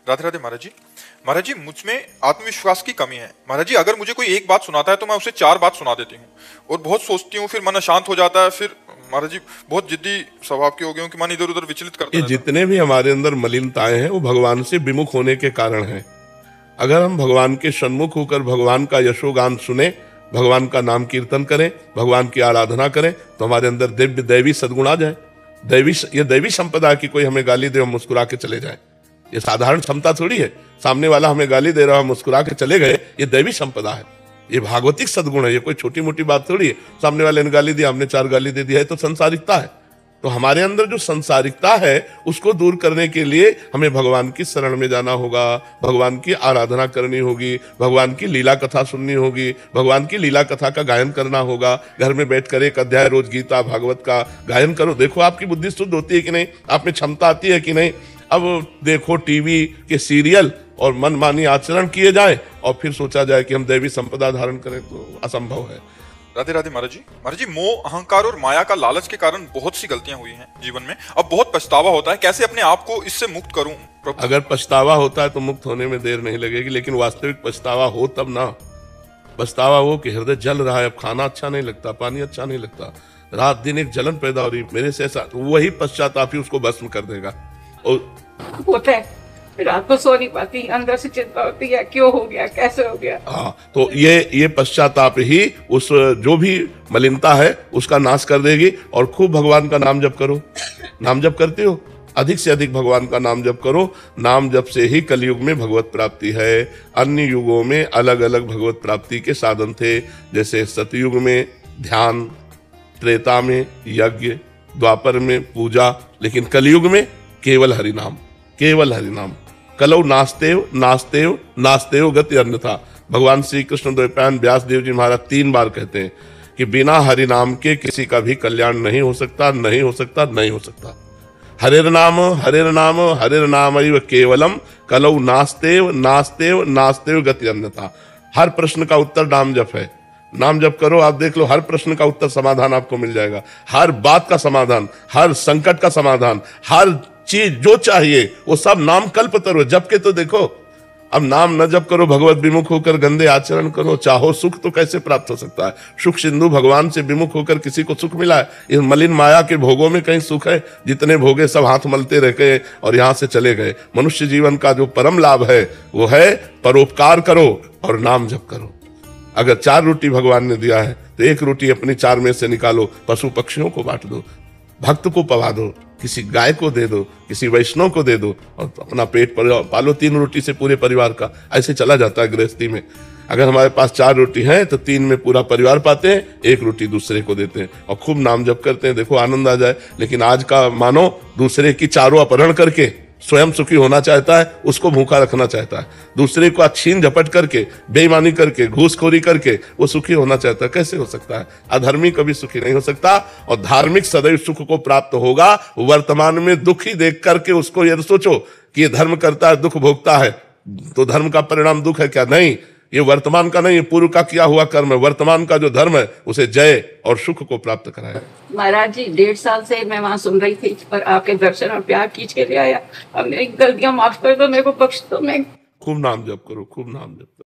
राधे राधे महाराज जी। महाराज जी, मुझ में आत्मविश्वास की कमी है। महाराज जी, अगर मुझे कोई एक बात सुनाता है तो मैं उसे 4 बात सुना देती हूँ और बहुत सोचती हूँ, फिर मन अशांत हो जाता है। फिर महाराज जी बहुत जिद्दी स्वभाव के हो गए हूँ कि मन इधर उधर विचलित करता ये रहता है। जितने भी हमारे अंदर मलिनताएं हैं वो भगवान से विमुख होने के कारण हैं। अगर हम भगवान के सन्मुख होकर भगवान का यशोगान सुने, भगवान का नाम कीर्तन करें, भगवान की आराधना करें, तो हमारे अंदर दिव्य दैवी सद्गुण आ जाए। ये दैवी संपदा की कोई हमें गाली दे हम मुस्कुरा के चले जाए, ये साधारण क्षमता थोड़ी है। सामने वाला हमें गाली दे रहा है, मुस्कुरा के चले गए, ये दैवी संपदा है, ये भागवतिक सद्गुण है। ये कोई छोटी मोटी बात थोड़ी है। सामने वाले ने गाली दी, हमने 4 गाली दे दिया है, तो संसारिकता है। तो हमारे अंदर जो संसारिकता है उसको दूर करने के लिए हमें भगवान की शरण में जाना होगा, भगवान की आराधना करनी होगी, भगवान की लीला कथा सुननी होगी, भगवान की लीला कथा का गायन करना होगा। घर में बैठकर 1 अध्याय रोज गीता भागवत का गायन करो, देखो आपकी बुद्धि शुद्ध होती है कि नहीं, आप में क्षमता आती है कि नहीं। अब देखो टीवी के सीरियल और मनमानी आचरण किए जाए और फिर सोचा जाए कि हम दैवी संपदा धारण करें, तो असंभव है। राधे राधे महाराज जी। महाराज जी, मोह, अहंकार और माया का लालच के कारण बहुत सी गलतियां हुई हैं जीवन में। अब बहुत पछतावा होता है, कैसे अपने आप को इससे मुक्त करूं प्रभु? अगर पछतावा होता है तो मुक्त होने में देर नहीं लगेगी, लेकिन वास्तविक पछतावा हो तब ना। पछतावा हो कि हृदय जल रहा है, अब खाना अच्छा नहीं लगता, पानी अच्छा नहीं लगता, रात दिन एक जलन पैदा हो रही मेरे से, ऐसा वही पश्चाताप ही उसको भस्म कर देगा। और होता है, रात को सो नहीं पाती, अंदर से चिंता होती है, क्यों हो गया, कैसे हो गया। हाँ, तो ये पश्चाताप ही उस जो भी मलिनता है उसका नाश कर देगी। और खूब भगवान का नाम जप करो। नाम जप करते हो, अधिक से अधिक भगवान का नाम जप करो। नाम जप से ही कलयुग में भगवत प्राप्ति है। अन्य युगों में अलग अलग भगवत प्राप्ति के साधन थे, जैसे सतयुग में ध्यान, त्रेता में यज्ञ, द्वापर में पूजा, लेकिन कलयुग में केवल हरिनाम, केवल हरिनाम। कलौ नास्तेव नास्तेव नास्तेव गति अन्यथा। भगवान श्री कृष्ण द्वैपायन व्यास देव जी महाराज 3 बार कहते हैं कि बिना हरिनाम के किसी का भी कल्याण नहीं हो सकता, नहीं हो सकता, नहीं हो सकता। हरिर्नाम हरिर्नाम हरिर्नामैव केवलम कलौ नास्तेव नास्तेव नास्तेव गति अन्यथा। हर प्रश्न का उत्तर नाम जप है। नाम जप करो, आप देख लो, हर प्रश्न का उत्तर समाधान आपको मिल जाएगा। हर बात का समाधान, हर संकट का समाधान, हर चीज जो चाहिए वो सब नाम कल्पतरु। जप के तो देखो। अब नाम न जप करो, भगवत विमुख होकर गंदे आचरण करो, चाहो सुख तो कैसे प्राप्त हो सकता है? सुख सिंधु भगवान से विमुख होकर किसी को सुख मिला है? इस मलिन माया के भोगों में कहीं सुख है? जितने भोगे सब हाथ मलते रह गए और यहाँ से चले गए। मनुष्य जीवन का जो परम लाभ है वो है परोपकार करो और नाम जप करो। अगर 4 रोटी भगवान ने दिया है तो 1 रोटी अपनी 4 में से निकालो, पशु पक्षियों को बांट दो, भक्त को पवा दो, किसी गाय को दे दो, किसी वैष्णव को दे दो और अपना पेट पालो। 3 रोटी से पूरे परिवार का ऐसे चला जाता है गृहस्थी में। अगर हमारे पास 4 रोटी है तो 3 में पूरा परिवार पाते हैं, 1 रोटी दूसरे को देते हैं और खूब नाम जप करते हैं, देखो आनंद आ जाए। लेकिन आज का मानो दूसरे की चारों अपहरण करके स्वयं सुखी होना चाहता है, उसको भूखा रखना चाहता है। दूसरे को छीन झपट करके, बेईमानी करके, घूसखोरी करके वो सुखी होना चाहता है। कैसे हो सकता है? अधर्मी कभी सुखी नहीं हो सकता। और धार्मिक सदैव सुख को प्राप्त होगा। वर्तमान में दुख ही देख करके उसको यदि सोचो कि ये धर्म करता है, दुख भोगता है, तो धर्म का परिणाम दुख है क्या? नहीं, ये वर्तमान का नहीं, ये पूर्व का किया हुआ कर्म है। वर्तमान का जो धर्म है उसे जय और सुख को प्राप्त कराए। महाराज जी, 1.5 साल से मैं वहाँ सुन रही थी और आपके दर्शन और प्यार खींच के ले आया। अब मेरी गलतियां माफ कर दो, मेरे को बख्श दो। मैं खूब नाम जप करो, खूब नाम जप करो।